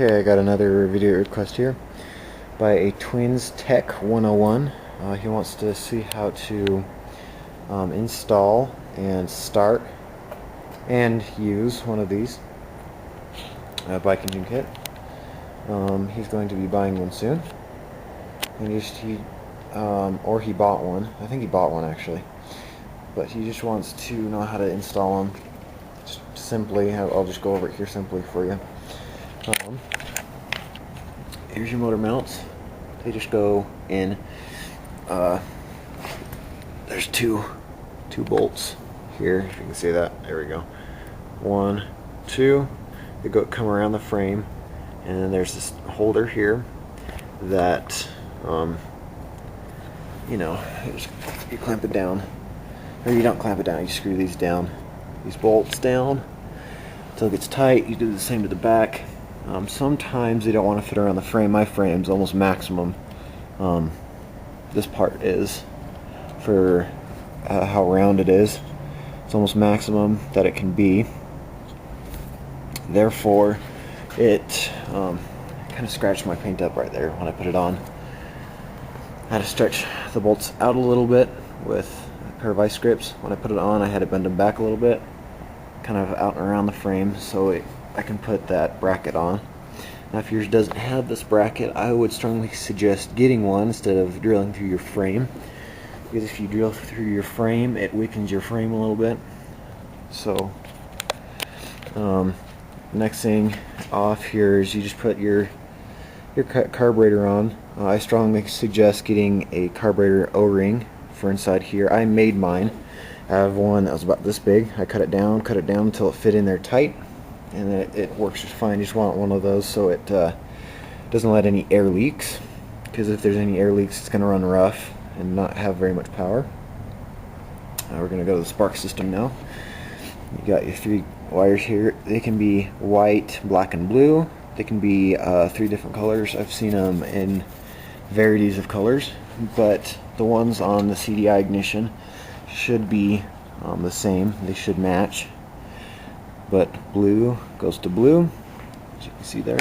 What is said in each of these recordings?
Okay, I got another video request here by a Twins Tech 101. He wants to see how to install and start and use one of these bike engine kit. He's going to be buying one soon, and or he bought one. I think he bought one actually, but he just wants to know how to install them. Just simply, I'll just go over it here simply for you. Here's your motor mounts. They just go in. There's two bolts here, if you can see that. There we go. 1, 2. They come around the frame, and then there's this holder here that you clamp it down, or you don't clamp it down. You screw these bolts down until it gets tight. You do the same to the back. Sometimes they don't want to fit around the frame. My frame's almost maximum. This part is for how round it is. It's almost maximum that it can be. Therefore, it kind of scratched my paint up right there when I put it on. I had to stretch the bolts out a little bit with a pair of vice grips. When I put it on, I had to bend them back a little bit, kind of out and around the frame, so I can put that bracket on. Now, if yours doesn't have this bracket, I would strongly suggest getting one instead of drilling through your frame, because if you drill through your frame, it weakens your frame a little bit. So next thing off here is you just put your carburetor on. I strongly suggest getting a carburetor O-ring for inside here. I made mine. I have one that was about this big. I cut it down until it fit in there tight, and then it works just fine. You just want one of those so it doesn't let any air leaks, because if there's any air leaks, it's going to run rough and not have very much power. We're going to go to the spark system now. You got your 3 wires here. They can be white, black, and blue. They can be 3 different colors. I've seen them in varieties of colors, but the ones on the CDI ignition should be the same. They should match. But blue goes to blue, as you can see there.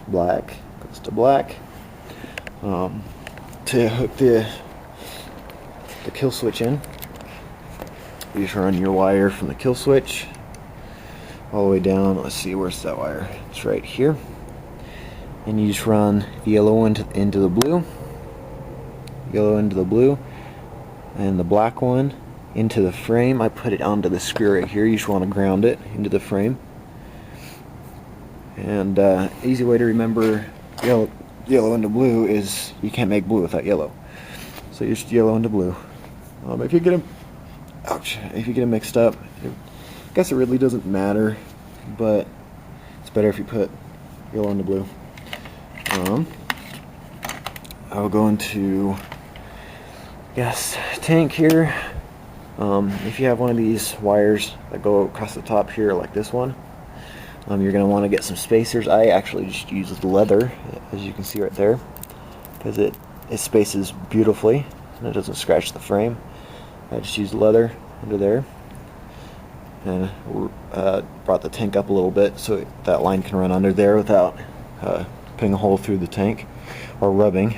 Black goes to black. To hook the kill switch in, you just run your wire from the kill switch all the way down. Let's see, where's that wire? It's right here. And you just run the yellow into the blue, and the black one into the frame. I put it onto the screw right here. You just want to ground it into the frame. And easy way to remember yellow into blue is you can't make blue without yellow. So you're just yellow into blue. If you get them mixed up, I guess it really doesn't matter, but it's better if you put yellow into blue. I'll go into gas tank here. If you have one of these wires that go across the top here like this one, you're going to want to get some spacers. I actually just use leather, as you can see right there, because it spaces beautifully and it doesn't scratch the frame. I just use leather under there, and brought the tank up a little bit so that line can run under there without putting a hole through the tank or rubbing.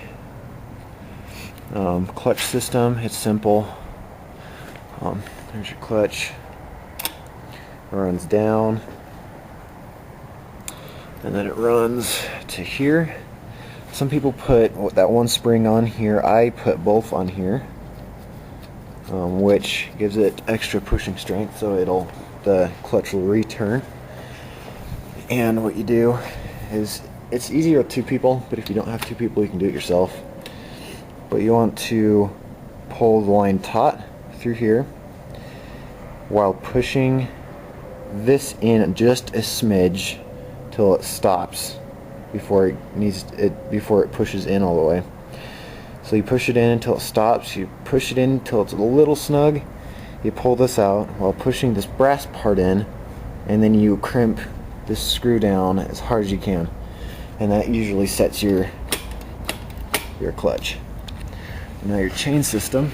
Clutch system, it's simple. There's your clutch. It runs down, and then it runs to here. Some people put that one spring on here. I put both on here, which gives it extra pushing strength, so the clutch will return. And what you do is, it's easier with 2 people, but if you don't have 2 people, you can do it yourself. But you want to pull the line taut through here while pushing this in just a smidge till it stops before it pushes in all the way. So you push it in until it stops. You push it in until it's a little snug. You pull this out while pushing this brass part in, and then you crimp this screw down as hard as you can, and that usually sets your clutch. Now your chain system.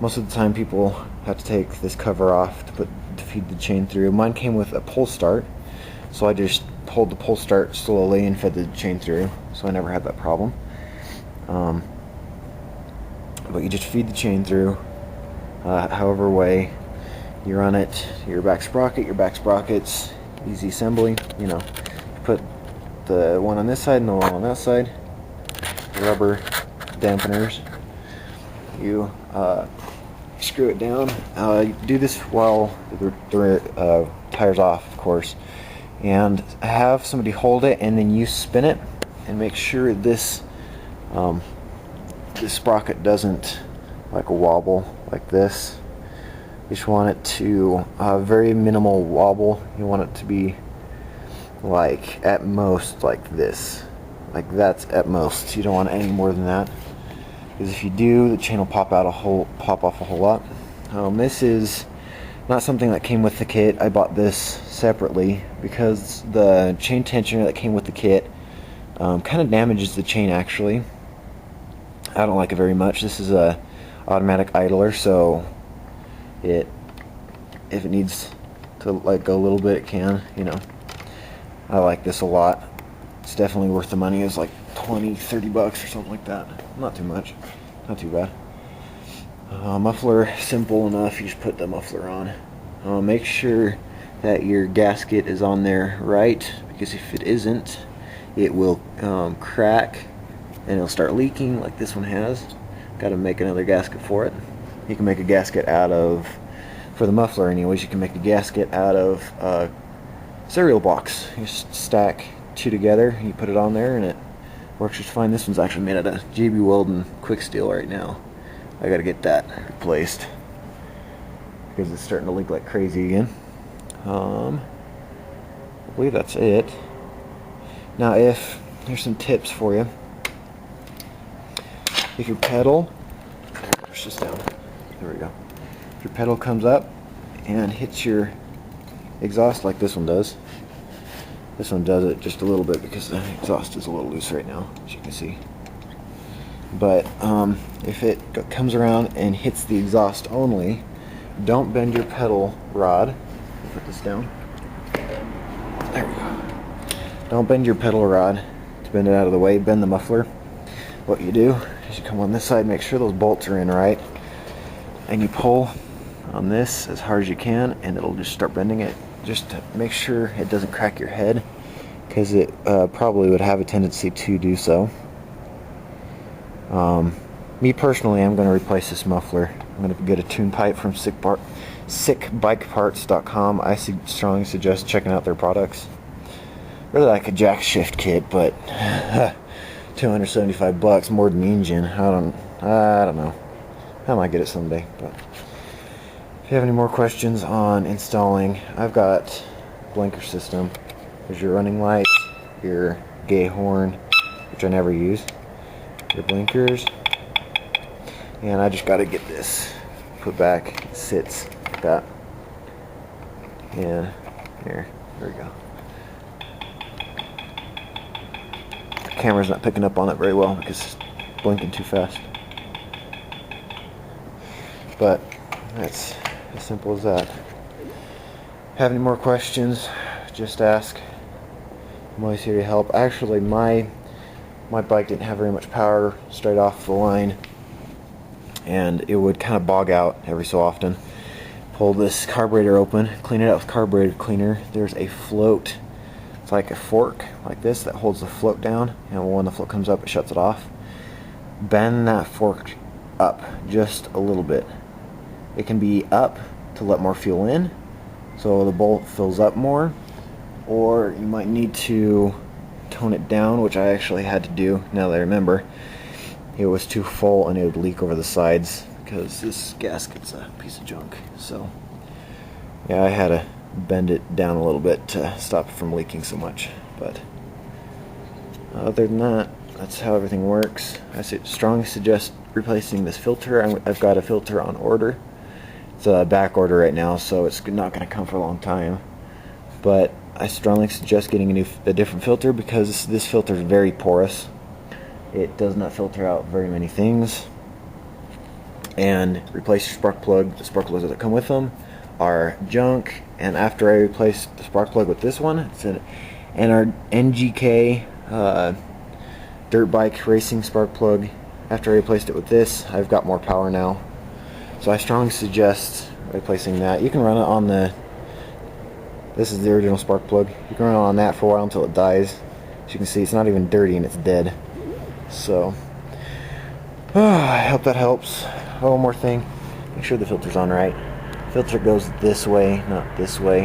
Most of the time people have to take this cover off to feed the chain through. Mine came with a pull start. so I just hold the pull start slowly and fed the chain through, so I never had that problem. But you just feed the chain through however way you run it. Your back sprockets, easy assembly. You know, put the one on this side and the one on that side. Rubber dampeners. You screw it down. You do this while the tire's off, of course, and have somebody hold it, and then you spin it and make sure this this sprocket doesn't like wobble like this. You just want it to very minimal wobble. You want it to be like at most like this. Like that's at most. You don't want any more than that, because if you do, the chain will pop off a whole lot. This is not something that came with the kit. I bought this separately because the chain tensioner that came with the kit kind of damages the chain. Actually, I don't like it very much. This is a automatic idler, so if it needs to let go a little bit, it can. You know, I like this a lot. It's definitely worth the money. It's like 20-30 bucks or something like that. Not too much, not too bad. Muffler, simple enough. You just put the muffler on. Make sure that your gasket is on there right, because if it isn't, it will crack and it'll start leaking like this one has. Got to make another gasket for it. You can make a gasket out of, for the muffler anyways, you can make a gasket out of a cereal box. You just stack two together, you put it on there, and it works just fine. This one's actually made out of JB Weldon quick steel right now. I gotta get that replaced because it's starting to leak like crazy again. I believe that's it. Now, here's some tips for you. If your pedal, push this down, there we go. If your pedal comes up and hits your exhaust like this one does, this one does it just a little bit because the exhaust is a little loose right now, as you can see. But if it comes around and hits the exhaust only, don't bend your pedal rod. Put this down. There we go. Don't bend your pedal rod to bend it out of the way. Bend the muffler. What you do is you come on this side, make sure those bolts are in right, and you pull on this as hard as you can, and it'll just start bending it. Just to make sure it doesn't crack your head, because it probably would have a tendency to do so. Me personally, I'm going to replace this muffler. I'm going to get a tune pipe from sickbikeparts.com. I strongly suggest checking out their products. Really like a jack shift kit, but $275 more than the engine. I don't know. I might get it someday. But if you have any more questions on installing, I've got blinker system. There's your running lights, your gay horn, which I never use, your blinkers, and I just got to get this put back. It sits like that, and there we go. The camera's not picking up on it very well because it's blinking too fast, but that's as simple as that. Have any more questions, just ask. I'm always here to help. Actually, my bike didn't have very much power straight off the line, and it would kind of bog out every so often. Pull this carburetor open, clean it out with carburetor cleaner. There's a float. It's like a fork like this that holds the float down, and when the float comes up, it shuts it off. Bend that fork up just a little bit. It can be up to let more fuel in, so the bolt fills up more, or you might need to tone it down, which I actually had to do now that I remember. It was too full and it would leak over the sides because this gasket's a piece of junk. So yeah, I had to bend it down a little bit to stop it from leaking so much. But other than that, that's how everything works. I strongly suggest replacing this filter. I've got a filter on order. It's a back order right now, so it's not going to come for a long time. But I strongly suggest getting a different filter, because this filter is very porous. It does not filter out very many things. And replace your spark plug, the spark plugs that come with them, are junk. And after I replaced the spark plug with this one, it's an NGK dirt bike racing spark plug. After I replaced it with this, I've got more power now. So I strongly suggest replacing that. You can run it on this is the original spark plug. You can run it on that for a while until it dies. As you can see, it's not even dirty and it's dead. So, I hope that helps. Oh, one more thing. Make sure the filter's on right. Filter goes this way, not this way.